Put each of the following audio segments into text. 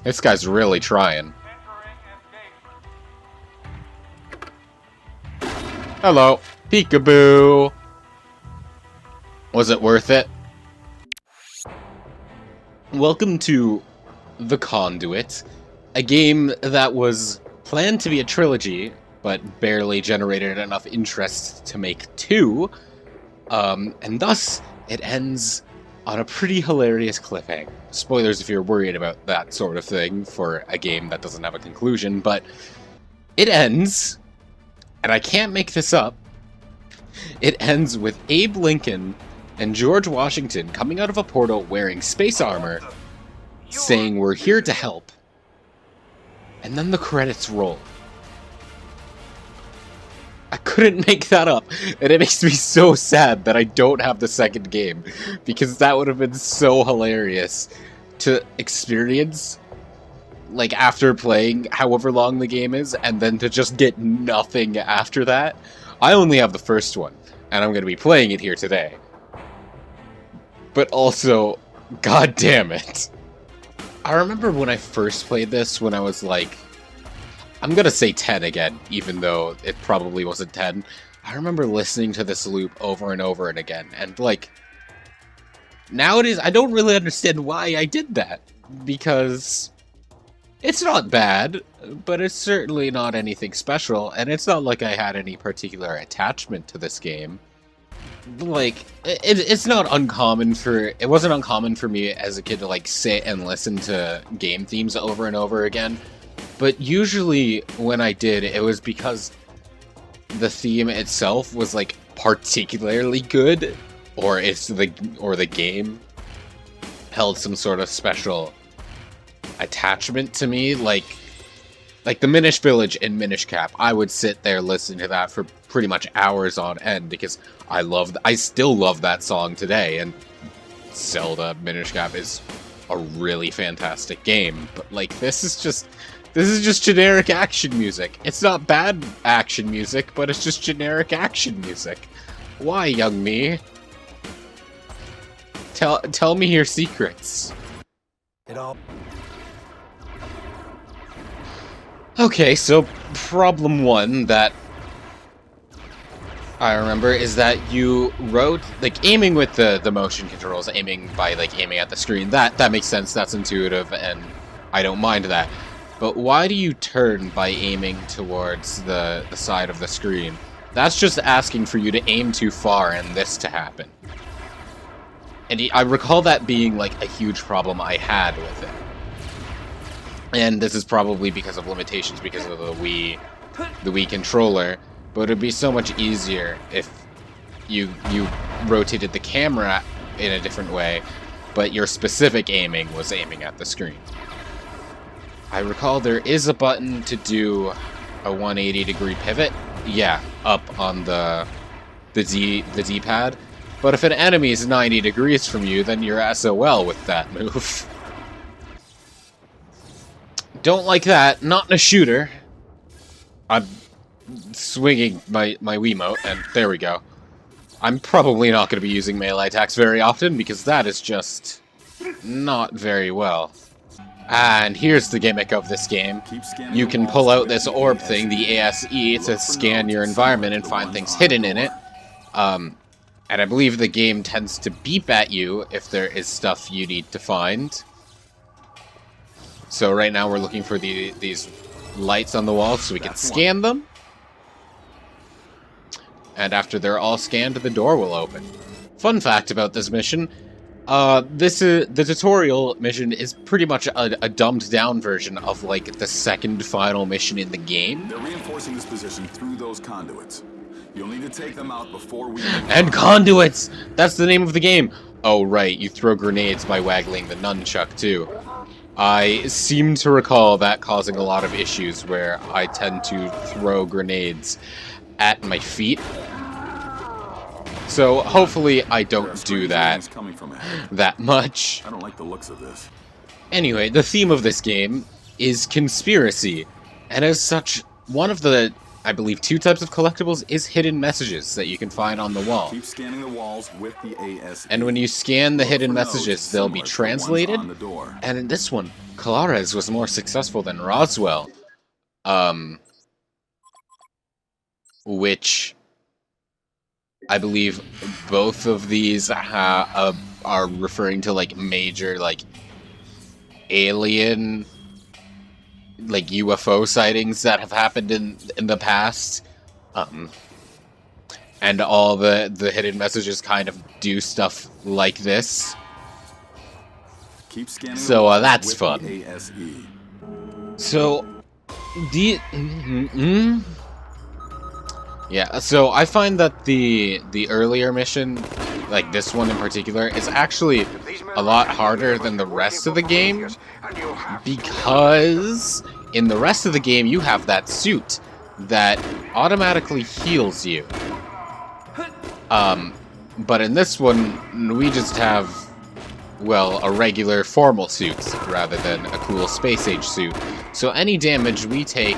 This guy's really trying. Hello, peekaboo. Was it worth it? Welcome to The Conduit, a game that was planned to be a trilogy, but barely generated enough interest to make two, and thus it ends on a pretty hilarious cliffhanger. Spoilers if you're worried about that sort of thing for a game that doesn't have a conclusion, but it ends, and I can't make this up, it ends with Abe Lincoln and George Washington coming out of a portal wearing space armor, saying we're here to help, and then the credits roll. I couldn't make that up, and it makes me so sad that I don't have the second game, because that would have been so hilarious to experience, like, after playing however long the game is, and then to just get nothing after that. I only have the first one, and I'm going to be playing it here today. But also, god damn it. I remember when I first played this when I was like, I'm gonna say 10 again, even though it probably wasn't 10. I remember listening to this loop over and over and again, and like, nowadays I don't really understand why I did that, because it's not bad, but it's certainly not anything special, and it's not like I had any particular attachment to this game. Like, it's not uncommon for, it wasn't uncommon for me as a kid to like sit and listen to game themes over and over again. But usually when I did, it was because the theme itself was like particularly good, or the game held some sort of special attachment to me, like the Minish Village in Minish Cap. I would sit there listening to that for pretty much hours on end because I still love that song today, and Zelda Minish Cap is a really fantastic game. But like, this is just generic action music. It's not bad action music, but it's just generic action music. Why, young me? Tell me your secrets. Okay, so problem one that I remember is that you wrote, like, aiming with the motion controls, aiming at the screen. That makes sense, that's intuitive, and I don't mind that. But why do you turn by aiming towards the side of the screen? That's just asking for you to aim too far and this to happen. And I recall that being, like, a huge problem I had with it. And this is probably because of limitations because of the Wii controller. But it'd be so much easier if you rotated the camera in a different way, but your specific aiming was aiming at the screen. I recall there is a button to do a 180-degree pivot. Yeah, up on the D-pad. But if an enemy is 90 degrees from you, then you're SOL with that move. Don't like that. Not in a shooter. I'm swinging my Wiimote, and there we go. I'm probably not going to be using melee attacks very often, because that is just not very well. And here's the gimmick of this game. You can pull out this orb thing, the ASE, to scan your environment and find things hidden in it. And I believe the game tends to beep at you if there is stuff you need to find. So right now we're looking for these lights on the wall so we can scan them. And after they're all scanned, the door will open. Fun fact about this mission. The tutorial mission is pretty much a dumbed down version of, like, the second final mission in the game. They're reinforcing this position through those conduits. You'll need to take them out before we... And conduits! That's the name of the game! Oh, right, you throw grenades by waggling the nunchuck, too. I seem to recall that causing a lot of issues where I tend to throw grenades at my feet. So hopefully I don't do that much. I don't like the looks of this. Anyway, the theme of this game is conspiracy, and as such, one of the I believe, 2 types of collectibles is hidden messages that you can find on the wall. Keep scanning the walls with the ASE. And when you scan the Look hidden for notes messages, they'll be similar to the ones translated. on the door. And in this one, Colares was more successful than Roswell. Which I believe both of these are referring to like major like alien like UFO sightings that have happened in the past. And all the hidden messages kind of do stuff like this. Keep scanning So that's fun. the ASE. So yeah, so I find that the earlier mission, like this one in particular, is actually a lot harder than the rest of the game, because in the rest of the game you have that suit that automatically heals you. But in this one, we just have, well, a regular formal suit rather than a cool space age suit. So any damage we take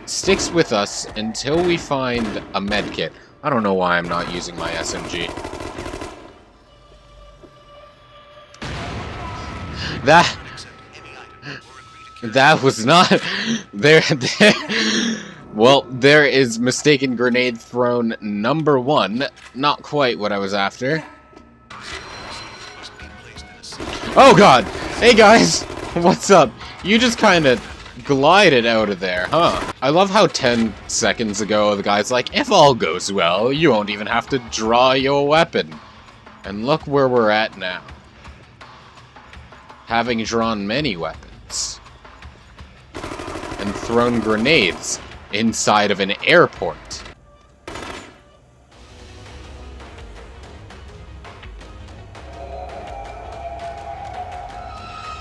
sticks with us until we find a medkit. I don't know why I'm not using my SMG. That was not there. Well, there is mistaken grenade thrown number 1. Not quite what I was after. Oh god! Hey guys! What's up? You just kind of glided out of there, huh? I love how 10 seconds ago the guy's like, if all goes well, you won't even have to draw your weapon. And look where we're at now. Having drawn many weapons. And thrown grenades inside of an airport.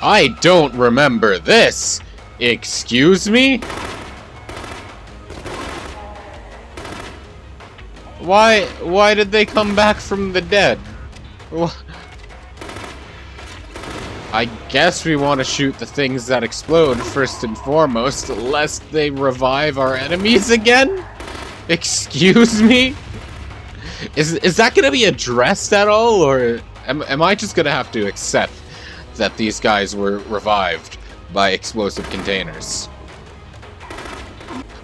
I don't remember this! Excuse me? Why did they come back from the dead? I guess we want to shoot the things that explode first and foremost, lest they revive our enemies again? Excuse me? Is that gonna be addressed at all, or am I just gonna have to accept that these guys were revived by explosive containers?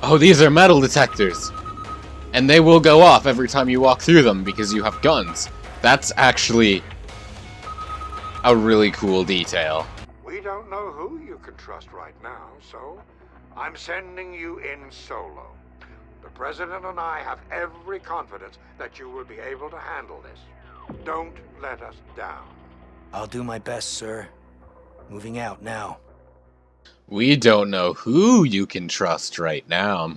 Oh, these are metal detectors! And they will go off every time you walk through them because you have guns. That's actually a really cool detail. We don't know who you can trust right now, so I'm sending you in solo. The President and I have every confidence that you will be able to handle this. Don't let us down. I'll do my best, sir. Moving out now. We don't know who you can trust right now,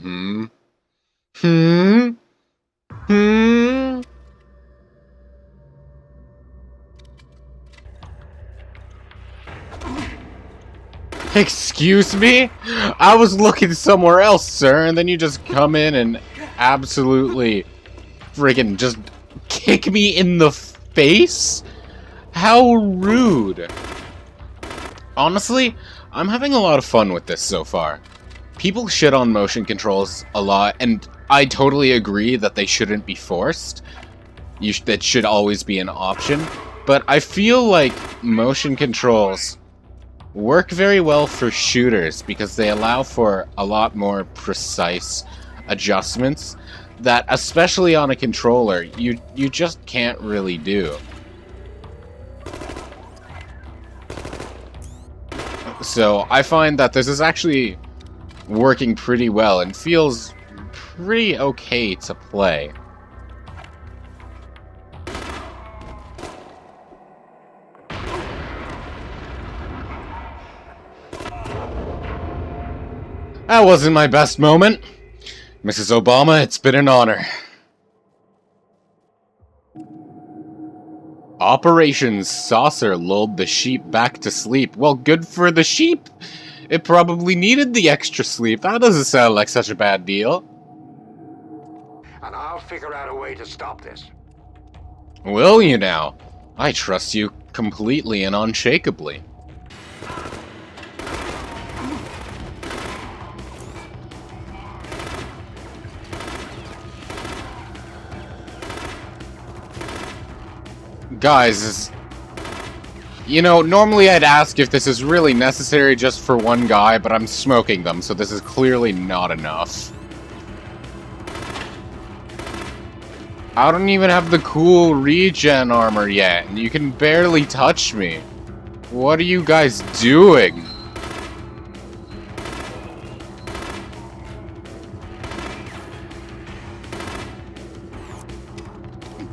Excuse me? I was looking somewhere else, sir, and then you just come in and absolutely friggin' just kick me in the face? How rude. Honestly, I'm having a lot of fun with this so far. People shit on motion controls a lot, and I totally agree that they shouldn't be forced. That should always be an option. But I feel like motion controls work very well for shooters because they allow for a lot more precise adjustments that, especially on a controller, you just can't really do. So I find that this is actually working pretty well and feels pretty okay to play. That wasn't my best moment. Mrs. Obama, it's been an honor. Operation Saucer lulled the sheep back to sleep. Well, good for the sheep. It probably needed the extra sleep. That doesn't sound like such a bad deal. And I'll figure out a way to stop this. Will you now? I trust you completely and unshakably. Guys, you know, normally I'd ask if this is really necessary just for one guy, but I'm smoking them, so this is clearly not enough. I don't even have the cool regen armor yet, and you can barely touch me. What are you guys doing?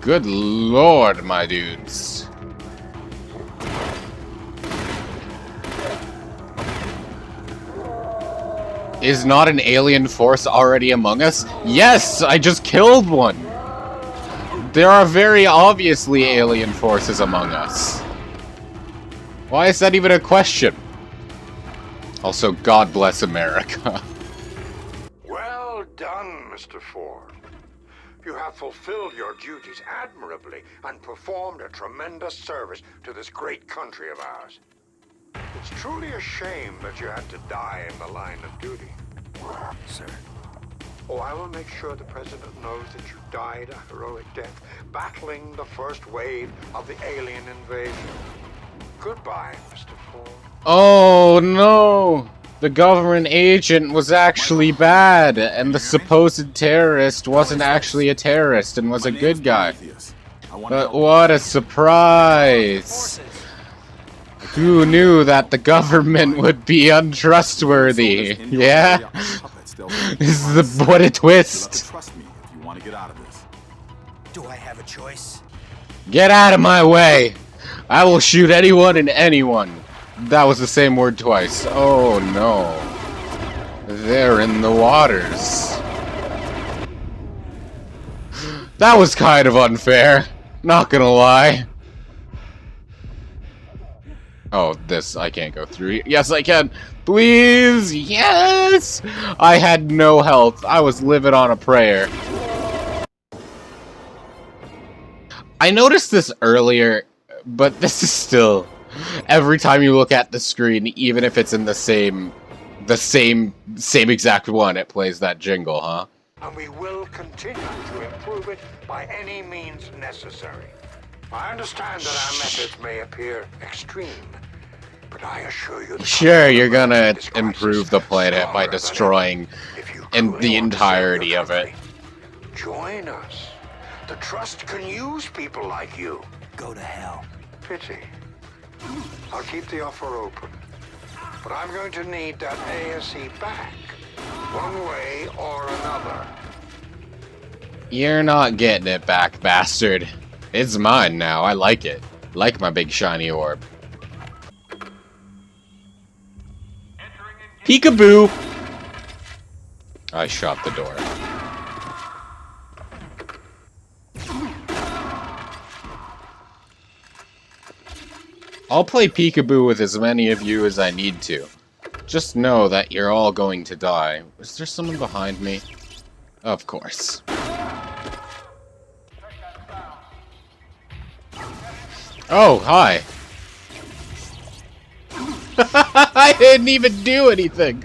Good lord, my dudes. Is not an alien force already among us? Yes, I just killed one. There are very obviously alien forces among us. Why is that even a question? Also, God bless America. Well done, Mr. Ford. You have fulfilled your duties admirably and performed a tremendous service to this great country of ours. It's truly a shame that you had to die in the line of duty. Sir. Oh, I will make sure the President knows that you died a heroic death battling the first wave of the alien invasion. Goodbye, Mr. Ford. Oh no! The government agent was actually bad, and the supposed terrorist wasn't actually a terrorist and was a good guy. But what a surprise! Who knew that the government would be untrustworthy? Yeah? This is what a twist! Trust me if you want to get out of this. Do I have a choice? Get out of my way! I will shoot anyone and anyone. That was the same word twice. Oh no. They're in the waters. That was kind of unfair. Not gonna lie. Oh, this, I can't go through. Yes, I can. Please, yes! I had no health. I was living on a prayer. I noticed this earlier, but this is still... Every time you look at the screen, even if it's in the same exact one, it plays that jingle, huh? And we will continue to improve it by any means necessary. I understand that our methods may appear extreme, but I assure you... Sure, you're gonna improve the planet by destroying the entirety of it. Join us. The Trust can use people like you. Go to hell. Pity. I'll keep the offer open, but I'm going to need that ASE back, one way or another. You're not getting it back, bastard. It's mine now. I like it. Like my big shiny orb. Peekaboo! I shot the door. I'll play peekaboo with as many of you as I need to. Just know that you're all going to die. Is there someone behind me? Of course. Oh, hi. I didn't even do anything.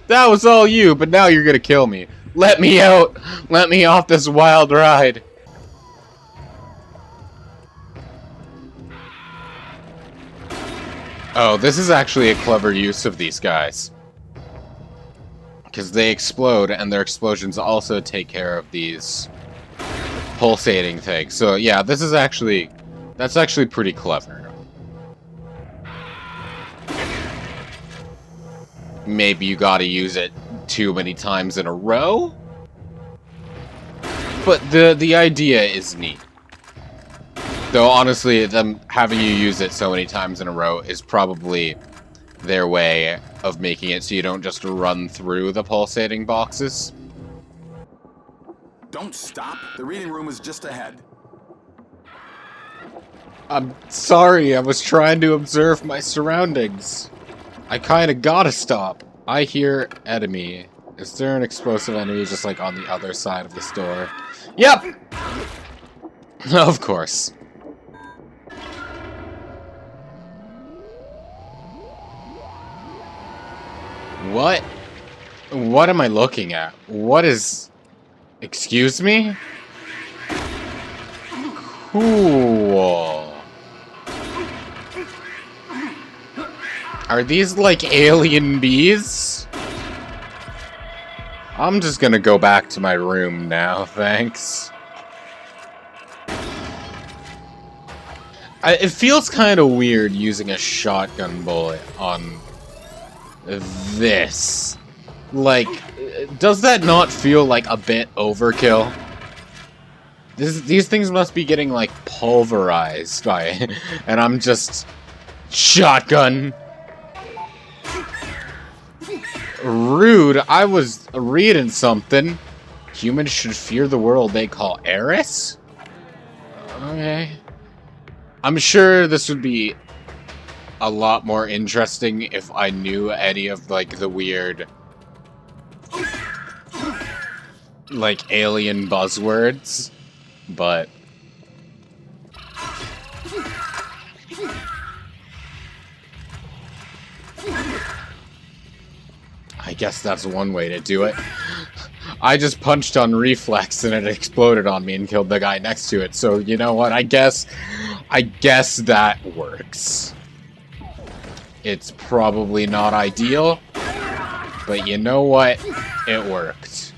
That was all you, but now you're gonna kill me. Let me out. Let me off this wild ride. Oh, this is actually a clever use of these guys. Because they explode, and their explosions also take care of these pulsating things. So yeah, this is actually... That's actually pretty clever. Maybe you gotta use it too many times in a row? But the idea is neat. Though honestly, them having you use it so many times in a row is probably their way of making it so you don't just run through the pulsating boxes. Don't stop. The reading room is just ahead. I'm sorry, I was trying to observe my surroundings. I kinda gotta stop. I hear enemy. Is there an explosive enemy just like on the other side of the store? Yep! Of course. What? What am I looking at? What is... Excuse me? Cool. Are these like alien bees? I'm just gonna go back to my room now, thanks. It feels kind of weird using a shotgun bullet on this. Like, does that not feel like a bit overkill? These things must be getting, like, pulverized by it. And I'm just... Shotgun! Rude, I was reading something. Humans should fear the world they call Eris? Okay. I'm sure this would be a lot more interesting if I knew any of, like, the weird, like, alien buzzwords, but... I guess that's one way to do it. I just punched on reflex and it exploded on me and killed the guy next to it, so you know what, I guess that works. It's probably not ideal, but you know what? It worked.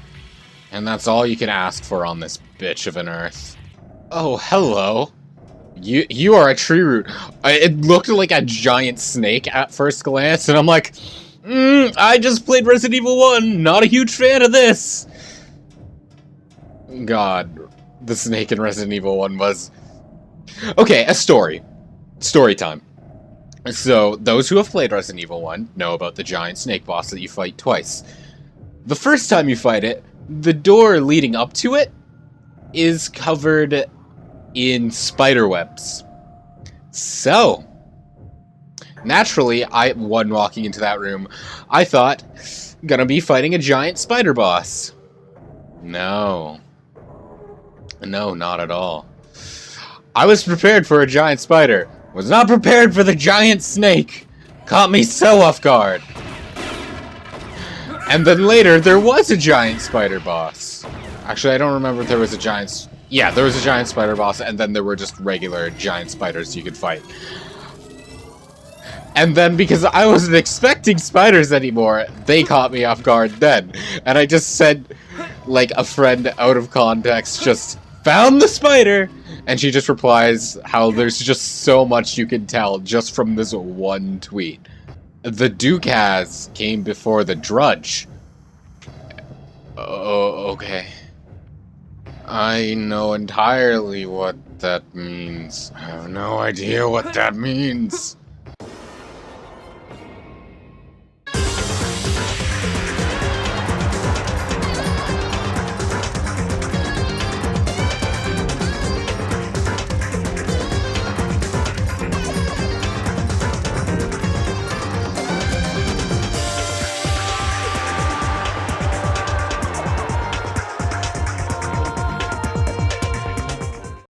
And that's all you can ask for on this bitch of an earth. Oh, hello. You are a tree root. It looked like a giant snake at first glance, and I'm like, I just played Resident Evil 1, not a huge fan of this. God, the snake in Resident Evil 1 was... Okay, a story. Story time. So, those who have played Resident Evil 1 know about the giant snake boss that you fight twice. The first time you fight it, the door leading up to it is covered in spider webs. So, naturally, when walking into that room, I thought, gonna be fighting a giant spider boss. No. No, not at all. I was prepared for a giant spider. Was not prepared for the giant snake. Caught me so off guard. And then later, there was a giant spider boss. Actually, I don't remember if there was a giant... Yeah, there was a giant spider boss, and then there were just regular giant spiders you could fight. And then, because I wasn't expecting spiders anymore, they caught me off guard then. And I just said, like, a friend out of context just found the spider! And she just replies how there's just so much you can tell just from this one tweet. The Dukas came before the Drudge. Oh, okay. I know entirely what that means. I have no idea what that means.